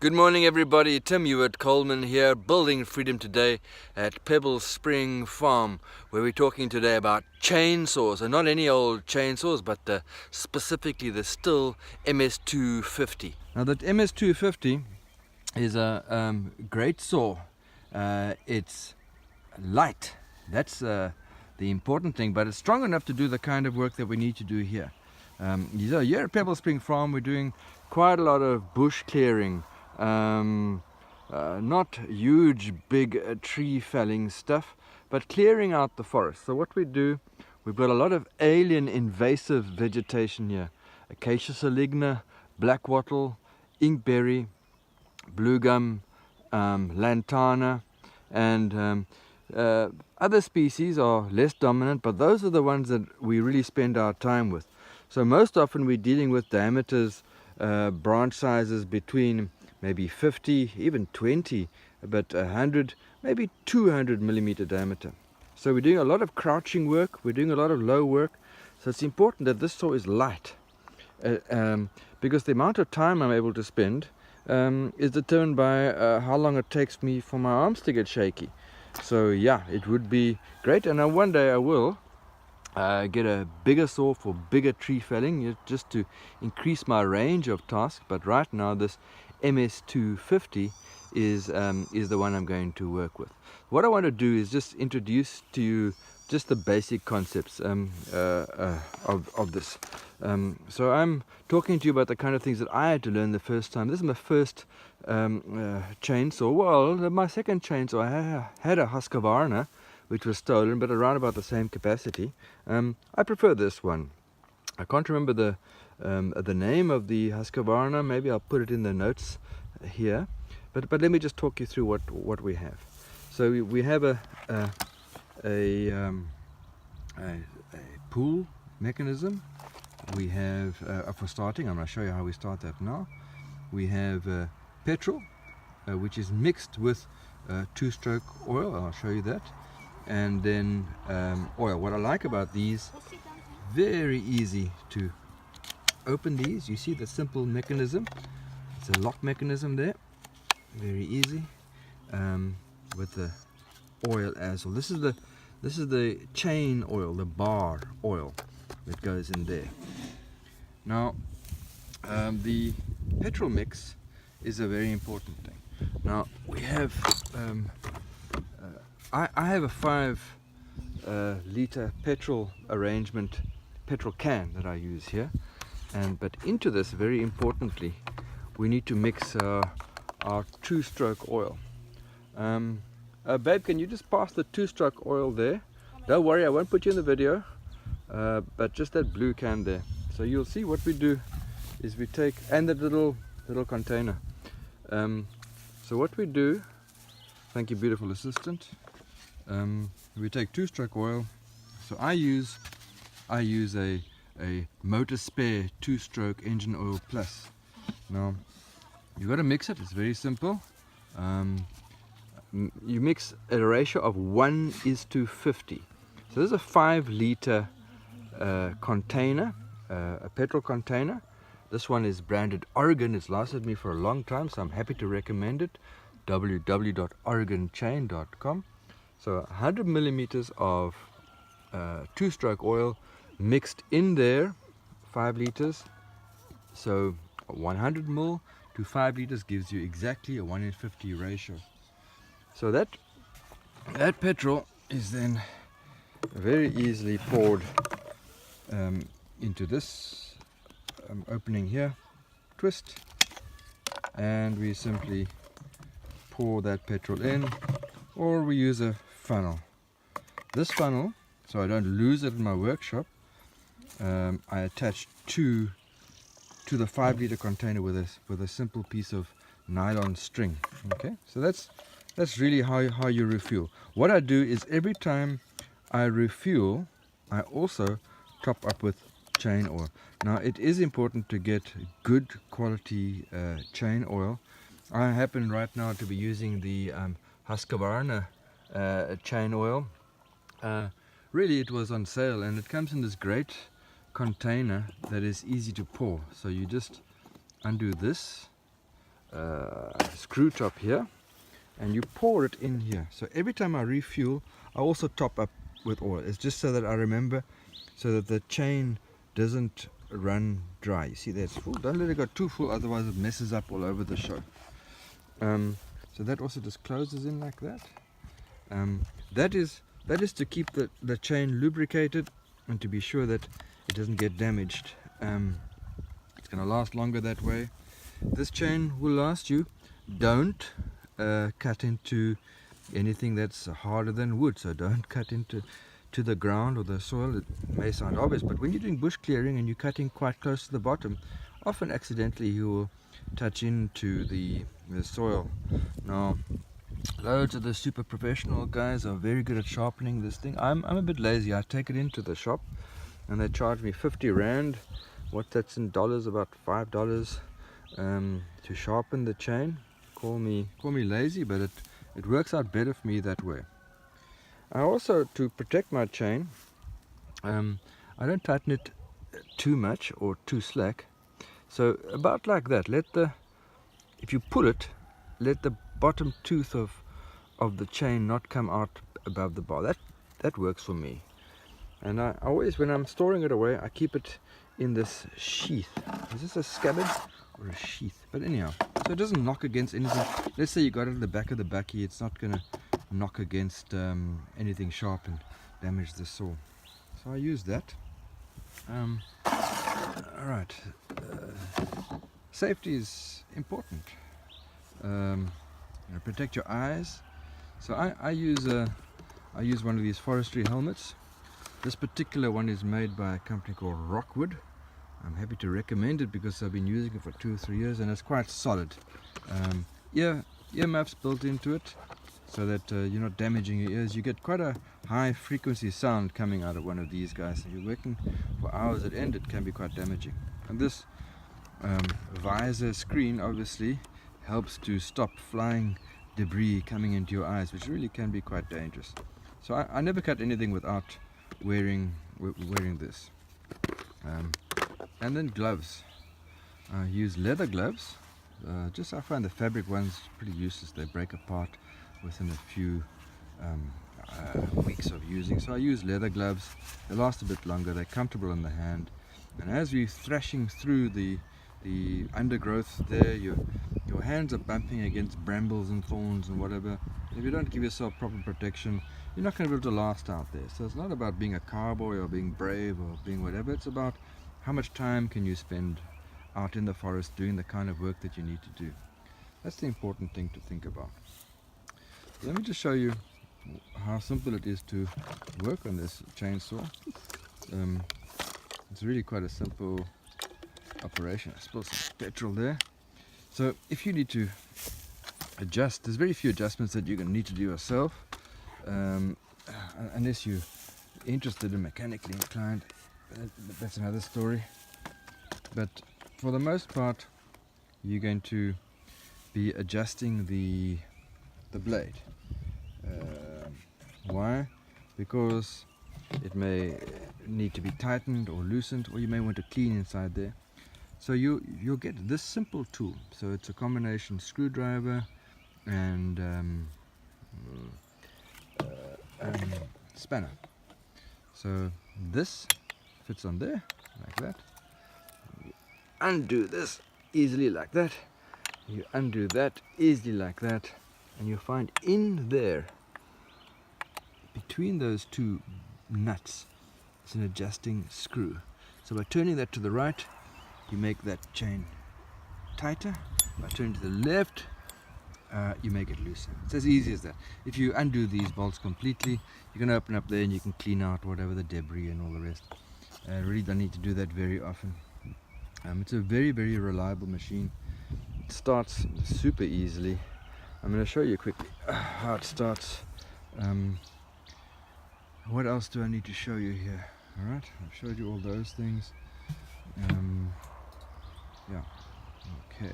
Good morning everybody, Tim Hewitt-Coleman here, building freedom today at Pebblespring Farm, where we're talking today about chainsaws, and not any old chainsaws, but specifically the Stihl Ms250. Now that Ms250 is a great saw. It's light, that's the important thing, but it's strong enough to do the kind of work that we need to do here. Here at Pebblespring Farm we're doing quite a lot of bush clearing. Not huge big tree felling stuff, but clearing out the forest. So what we do, we've got a lot of alien invasive vegetation here: acacia saligna, black wattle, inkberry, blue gum, lantana, and other species are less dominant, but those are the ones that we really spend our time with. So most often we're dealing with diameters, branch sizes between maybe 50, even 20, but 100, maybe 200 millimeter diameter. So we're doing a lot of crouching work, we're doing a lot of low work. So it's important that this saw is light, because the amount of time I'm able to spend is determined by how long it takes me for my arms to get shaky. So yeah, it would be great, and one day I will get a bigger saw for bigger tree felling, just to increase my range of tasks. But right now this Ms250 is the one I'm going to work with. What I want to do is just introduce to you just the basic concepts of this. So I'm talking to you about the kind of things that I had to learn the first time. This is my first chainsaw. Well, my second chainsaw, I had a Husqvarna which was stolen, but around about the same capacity. I prefer this one. I can't remember the name of the Husqvarna. Maybe I'll put it in the notes here. But let me just talk you through what we have. So we have a pull mechanism. We have, for starting, I'm going to show you how we start that now. We have petrol, which is mixed with two-stroke oil. I'll show you that. And then oil. What I like about these, very easy to open these. You see the simple mechanism. It's a lock mechanism there. Very easy. With the oil as well. This is the chain oil, the bar oil that goes in there. Now the petrol mix is a very important thing. Now we have I have a 5 liter petrol arrangement, petrol can that I use here, but into this, very importantly, we need to mix our two-stroke oil. Babe, can you just pass the two-stroke oil there? Don't worry, I won't put you in the video, but just that blue can there. So you'll see what we do is we take, and the little container. So what we do, thank you beautiful assistant, we take two-stroke oil. So I use a motor spare two-stroke engine oil plus. Now you've got to mix it. It's very simple. You mix at a ratio of 1:50. So this is a 5 liter container, a petrol container. This one is branded Oregon. It's lasted me for a long time, so I'm happy to recommend it. www.oregonchain.com. So 100 millimeters of two-stroke oil mixed in there, 5 liters. So 100 ml to 5 liters gives you exactly a 1:50 ratio. So that petrol is then very easily poured into this opening here, twist, and we simply pour that petrol in, or we use a funnel. This funnel, so I don't lose it in my workshop, I attach to the 5 liter container with a simple piece of nylon string. Okay, so that's really how you refuel. What I do is every time I refuel, I also top up with chain oil. Now it is important to get good quality chain oil. I happen right now to be using the Husqvarna chain oil. Really it was on sale, and it comes in this great container that is easy to pour. So you just undo this screw top here, and you pour it in here. So every time I refuel, I also top up with oil. It's just so that I remember, so that the chain doesn't run dry. You see there, it's full. Don't let it go too full, otherwise it messes up all over the show. So that also just closes in like that. That is to keep the chain lubricated and to be sure that it doesn't get damaged. It's going to last longer that way. This chain will last you. Don't cut into anything that's harder than wood, so don't cut into the ground or the soil. It may sound obvious, but when you're doing bush clearing and you're cutting quite close to the bottom, often accidentally you will touch into the soil. Now, loads of the super professional guys are very good at sharpening this thing. I'm a bit lazy. I take it into the shop and they charge me 50 Rand. What that's in dollars, about $5 to sharpen the chain. Call me lazy, but it works out better for me that way. I also, to protect my chain, I don't tighten it too much or too slack. So about like that. If you pull it, let the bottom tooth of the chain not come out above the bar. That works for me. And I always, when I'm storing it away, I keep it in this sheath. Is this a scabbard or a sheath? But anyhow, so it doesn't knock against anything. Let's say you got it at the back of the bakkie, it's not going to knock against anything sharp and damage the saw. So I use that. Alright, safety is important. Protect your eyes. So I use one of these forestry helmets. This particular one is made by a company called Rockwood. I'm happy to recommend it because I've been using it for 2 or 3 years and it's quite solid. Ear muffs built into it so that you're not damaging your ears. You get quite a high frequency sound coming out of one of these guys. If you're working for hours at end, it can be quite damaging. And this visor screen obviously helps to stop flying debris coming into your eyes, which really can be quite dangerous. So I never cut anything without wearing this. And then gloves. I use leather gloves. I find the fabric ones pretty useless. They break apart within a few weeks of using. So I use leather gloves. They last a bit longer. They're comfortable in the hand. And as we're thrashing through the undergrowth there, your hands are bumping against brambles and thorns and whatever. If you don't give yourself proper protection, you're not going to be able to last out there. So it's not about being a cowboy or being brave or being whatever. It's about how much time can you spend out in the forest doing the kind of work that you need to do. That's the important thing to think about. Let me just show you how simple it is to work on this chainsaw. It's really quite a simple operation. I spilled some petrol there. So if you need to adjust, there's very few adjustments that you're going to need to do yourself, unless you're interested and mechanically inclined. That's another story. But for the most part, you're going to be adjusting the blade. Why? Because it may need to be tightened or loosened, or you may want to clean inside there. So you'll get this simple tool. So it's a combination screwdriver and spanner. So this fits on there like that. You undo this easily like that. You undo that easily like that, and you'll find in there, between those two nuts, it's an adjusting screw. So by turning that to the right, you make that chain tighter. By turning to the left, you make it looser. It's as easy as that. If you undo these bolts completely, you can open up there and you can clean out whatever the debris and all the rest. Really don't need to do that very often. It's a very, very reliable machine. It starts super easily. I'm going to show you quickly how it starts. What else do I need to show you here? Alright, I've showed you all those things. Yeah, okay.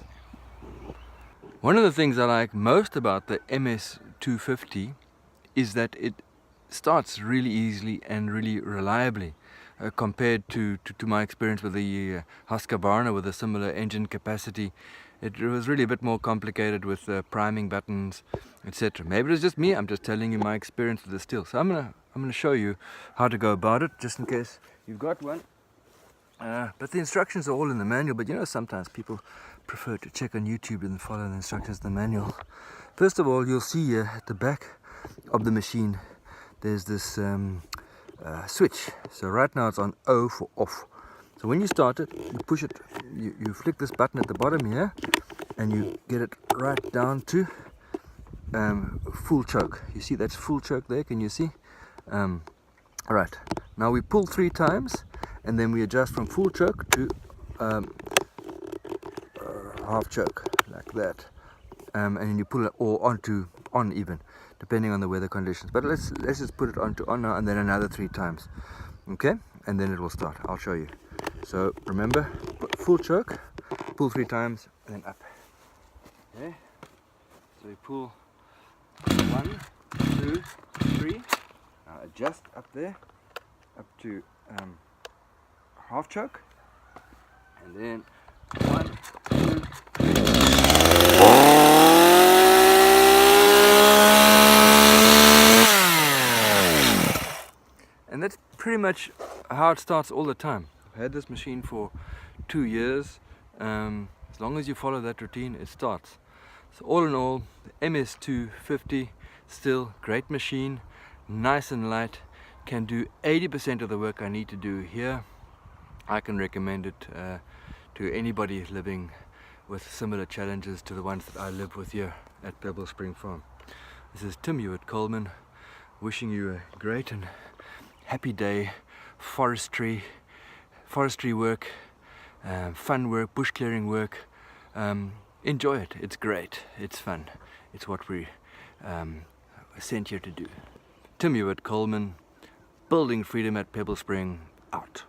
One of the things I like most about the MS250 is that it starts really easily and really reliably compared to my experience with the Husqvarna with a similar engine capacity. It was really a bit more complicated with priming buttons, etc. Maybe it's just me. I'm just telling you my experience with the Stihl. So I'm gonna show you how to go about it, just in case you've got one. But the instructions are all in the manual. But you know, sometimes people prefer to check on YouTube and follow the instructions in the manual. First of all, you'll see here at the back of the machine there's this switch. So right now it's on O for off. So when you start it, you push it, you flick this button at the bottom here, and you get it right down to full choke. You see that's full choke there, can you see? Right, now we pull 3 times, and then we adjust from full choke to half choke, like that. And then you pull it or onto on even, depending on the weather conditions. But let's just put it onto on now, and then another 3 times. Okay, and then it will start. I'll show you. So remember, full choke, pull 3 times, and then up. Okay, so we pull 1, 2, 3. Now adjust up there, up to half choke, and then 1, 2, 3. And that's pretty much how it starts all the time. I've had this machine for 2 years. As long as you follow that routine, it starts. So all in all, the Ms250, still great machine, nice and light, can do 80% of the work I need to do here. I can recommend it to anybody living with similar challenges to the ones that I live with here at Pebblespring Farm. This is Tim Hewitt-Coleman, wishing you a great and happy day. Forestry work, fun work, bush clearing work. Enjoy it. It's great. It's fun. It's what we sent here to do. Tim Hewitt-Coleman, building freedom at Pebblespring, out.